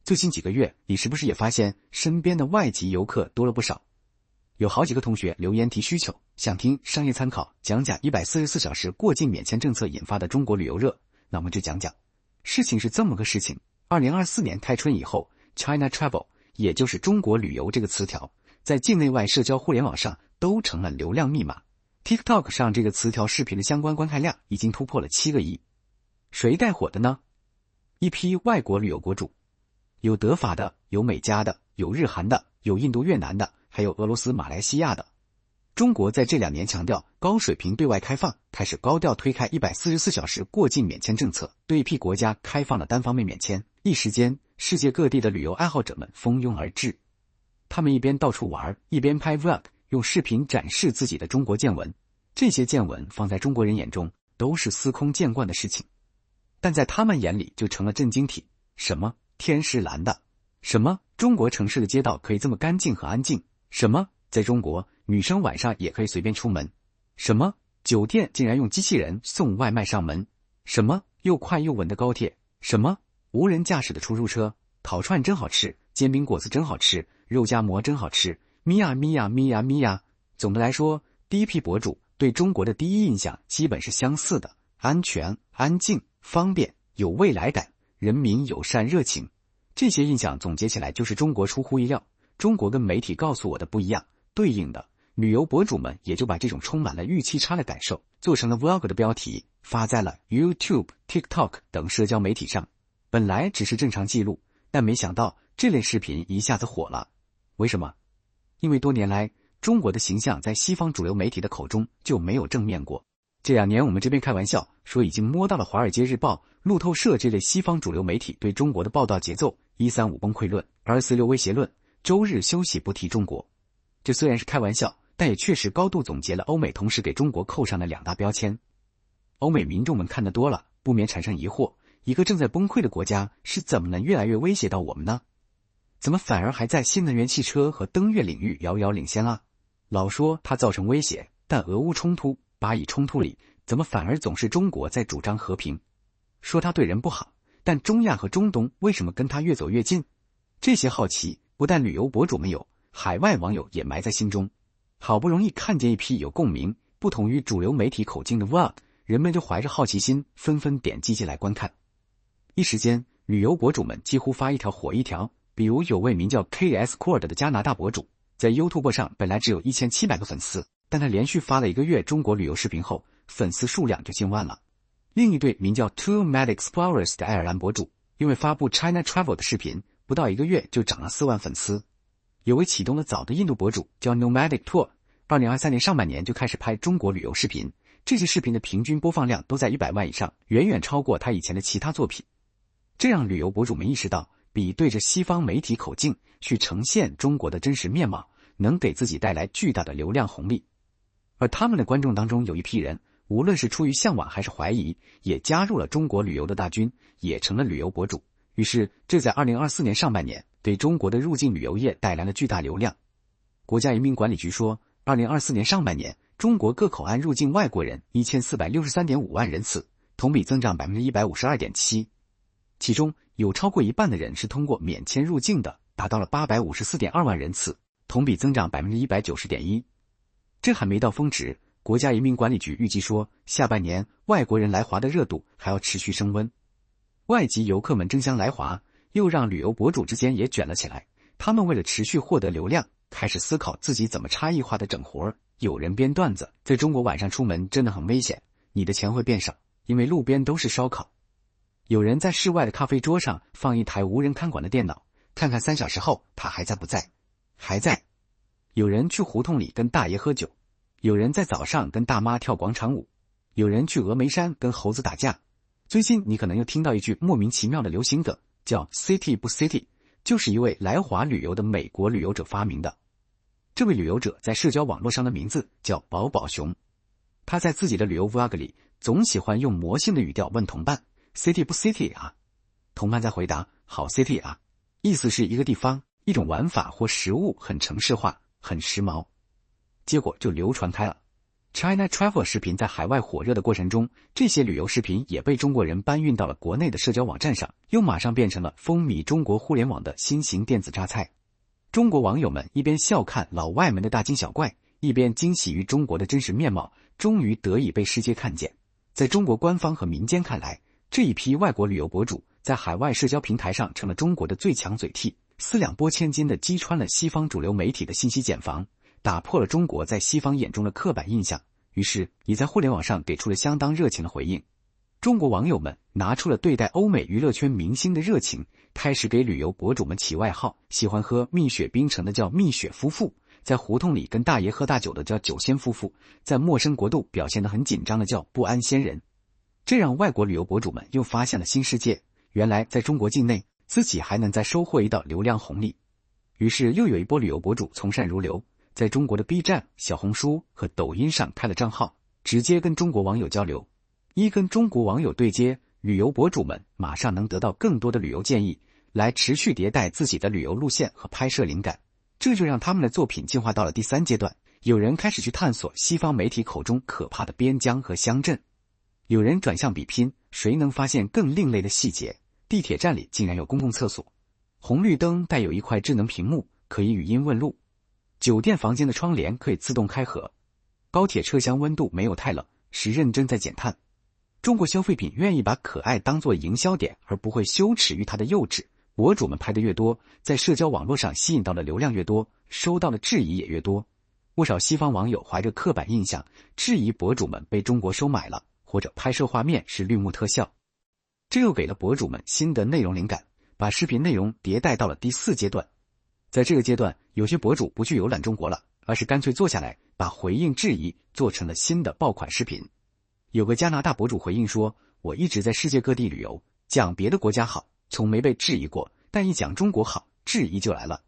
最近几个月，你是不是也发现身边的外籍游客多了不少？有好几个同学留言提需求，想听商业参考讲讲144小时过境免签政策引发的中国旅游热。那我们就讲讲。事情是这么个事情，2024年开春以后 ，China Travel， 也就是中国旅游这个词条，在境内外社交互联网上都成了流量密码。TikTok 上这个词条视频的相关观看量已经突破了7个亿。谁带火的呢？一批外国旅游博主，有德法的，有美加的，有日韩的，有印度越南的，还有俄罗斯马来西亚的。中国在这2年强调高水平对外开放，开始高调推开144小时过境免签政策，对一批国家开放了单方面免签。一时间，世界各地的旅游爱好者们蜂拥而至，他们一边到处玩，一边拍 Vlog， 用视频展示自己的中国见闻。这些见闻放在中国人眼中都是司空见惯的事情，但在他们眼里就成了震惊体。什么天是蓝的？什么中国城市的街道可以这么干净和安静？什么在中国女生晚上也可以随便出门？什么酒店竟然用机器人送外卖上门？什么又快又稳的高铁？什么无人驾驶的出租车？烤串真好吃，煎饼果子真好吃，肉夹馍真好吃，咪呀咪呀咪呀咪呀。总的来说，第一批博主对中国的第一印象基本是相似的：安全、安静、方便、有未来感、人民友善热情。这些印象总结起来就是中国出乎意料，中国跟媒体告诉我的不一样。对应的，旅游博主们也就把这种充满了预期差的感受做成了 Vlog 的标题，发在了 YouTube、TikTok 等社交媒体上。本来只是正常记录，但没想到这类视频一下子火了。为什么？因为多年来中国的形象在西方主流媒体的口中就没有正面过。这2年我们这边开玩笑说已经摸到了华尔街日报、路透社这类西方主流媒体对中国的报道节奏：135崩溃论、246威胁论，周日休息不提中国。这虽然是开玩笑，但也确实高度总结了欧美同时给中国扣上的2大标签。欧美民众们看得多了，不免产生疑惑：一个正在崩溃的国家是怎么能越来越威胁到我们呢？怎么反而还在新能源汽车和登月领域遥遥领先啊？老说它造成威胁，但俄乌冲突、巴以冲突里，怎么反而总是中国在主张和平？说它对人不好，但中亚和中东为什么跟它越走越近？这些好奇不但旅游博主们有，海外网友也埋在心中。好不容易看见一批有共鸣、不同于主流媒体口径的 Vlog， 人们就怀着好奇心纷纷点击进来观看。一时间，旅游博主们几乎发一条火一条。比如有位名叫 KS Cord 的加拿大博主，在 YouTube 上本来只有1700个粉丝，但他连续发了1个月中国旅游视频后，粉丝数量就近万了。另一对名叫 Two Mad Explorers 的爱尔兰博主，因为发布 China Travel 的视频，不到1个月就涨了4万粉丝。有位启动的早的印度博主叫 Nomadic Tour，2023年上半年就开始拍中国旅游视频，这些视频的平均播放量都在100万以上，远远超过他以前的其他作品。这让旅游博主们意识到，比对着西方媒体口径去呈现中国的真实面貌，能给自己带来巨大的流量红利。而他们的观众当中有一批人，无论是出于向往还是怀疑，也加入了中国旅游的大军，也成了旅游博主。于是这在2024年上半年对中国的入境旅游业带来了巨大流量。国家移民管理局说，2024年上半年中国各口岸入境外国人1463.5万人次，同比增长 152.7%。其中有超过一半的人是通过免签入境的，达到了854.2万人次，同比增长 190.1%。这还没到峰值，国家移民管理局预计说，下半年外国人来华的热度还要持续升温。外籍游客们争相来华，又让旅游博主之间也卷了起来。他们为了持续获得流量，开始思考自己怎么差异化的整活。有人编段子，在中国晚上出门真的很危险，你的钱会变少，因为路边都是烧烤。有人在室外的咖啡桌上放一台无人看管的电脑，看看3小时后他还在不在？还在。有人去胡同里跟大爷喝酒，有人在早上跟大妈跳广场舞，有人去峨眉山跟猴子打架。最近你可能又听到一句莫名其妙的流行梗，叫 City 不 City， 就是一位来华旅游的美国旅游者发明的。这位旅游者在社交网络上的名字叫宝宝熊，他在自己的旅游 Vlog 里总喜欢用魔性的语调问同伴City 不 City 啊？同伴在回答好 City 啊，意思是一个地方、一种玩法或食物很城市化、很时髦。结果就流传开了。China Travel 视频在海外火热的过程中，这些旅游视频也被中国人搬运到了国内的社交网站上，又马上变成了风靡中国互联网的新型电子榨菜。中国网友们一边笑看老外们的大惊小怪，一边惊喜于中国的真实面貌，终于得以被世界看见。在中国官方和民间看来，这一批外国旅游博主在海外社交平台上成了中国的最强嘴替，四两拨千斤地击穿了西方主流媒体的信息茧房，打破了中国在西方眼中的刻板印象，于是也在互联网上给出了相当热情的回应。中国网友们拿出了对待欧美娱乐圈明星的热情，开始给旅游博主们起外号，喜欢喝蜜雪冰城的叫蜜雪夫妇，在胡同里跟大爷喝大酒的叫酒仙夫妇，在陌生国度表现得很紧张的叫不安仙人。这让外国旅游博主们又发现了新世界，原来在中国境内自己还能再收获一道流量红利。于是又有一波旅游博主从善如流，在中国的 B 站、小红书和抖音上开了账号，直接跟中国网友交流。一跟中国网友对接，旅游博主们马上能得到更多的旅游建议，来持续迭代自己的旅游路线和拍摄灵感。这就让他们的作品进化到了第3阶段，有人开始去探索西方媒体口中可怕的边疆和乡镇，有人转向比拼谁能发现更另类的细节。地铁站里竟然有公共厕所，红绿灯带有一块智能屏幕，可以语音问路，酒店房间的窗帘可以自动开合，高铁车厢温度没有太冷，是认真在减碳。中国消费品愿意把可爱当作营销点，而不会羞耻于它的幼稚。博主们拍得越多，在社交网络上吸引到的流量越多，收到的质疑也越多。不少西方网友怀着刻板印象，质疑博主们被中国收买了，或者拍摄画面是绿幕特效。这又给了博主们新的内容灵感，把视频内容迭代到了第4阶段。在这个阶段，有些博主不去游览中国了，而是干脆坐下来把回应质疑做成了新的爆款视频。有个加拿大博主回应说，我一直在世界各地旅游，讲别的国家好，从没被质疑过，但一讲中国好，质疑就来了。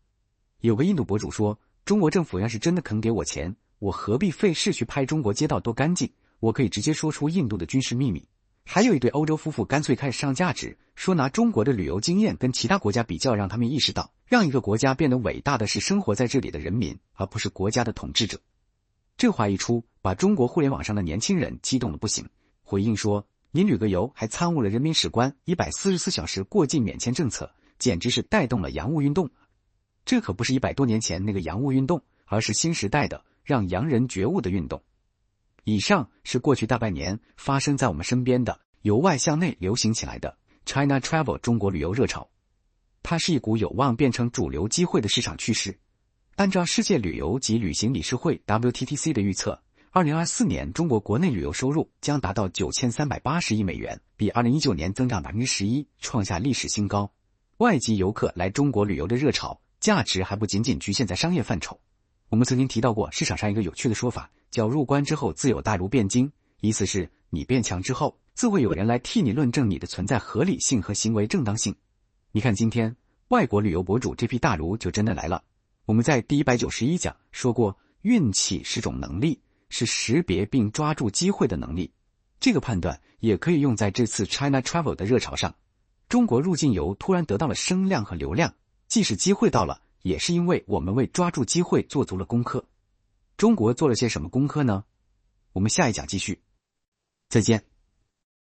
有个印度博主说，中国政府要是真的肯给我钱，我何必费事去拍中国街道多干净，我可以直接说出印度的军事秘密。还有一对欧洲夫妇干脆开始上价值，说拿中国的旅游经验跟其他国家比较，让他们意识到，让一个国家变得伟大的是生活在这里的人民，而不是国家的统治者。这话一出，把中国互联网上的年轻人激动得不行，回应说，你旅个游还参悟了人民史观144小时过境免签政策，简直是带动了洋务运动。这可不是100多年前那个洋务运动，而是新时代的让洋人觉悟的运动。以上是过去大半年发生在我们身边的由外向内流行起来的 China Travel 中国旅游热潮，它是一股有望变成主流机会的市场趋势。按照世界旅游及旅行理事会 WTTC 的预测，2024年中国国内旅游收入将达到9380亿美元，比2019年增长 11%， 创下历史新高。外籍游客来中国旅游的热潮，价值还不仅仅局限在商业范畴。我们曾经提到过市场上一个有趣的说法，叫入关之后自有大儒辩经，意思是你变强之后，自会有人来替你论证你的存在合理性和行为正当性。你看今天外国旅游博主这批大儒就真的来了。我们在第191讲说过，运气是种能力，是识别并抓住机会的能力。这个判断也可以用在这次 China Travel 的热潮上。中国入境游突然得到了声量和流量，即使机会到了，也是因为我们为抓住机会做足了功课。中国做了些什么功课呢？我们下一讲继续。再见。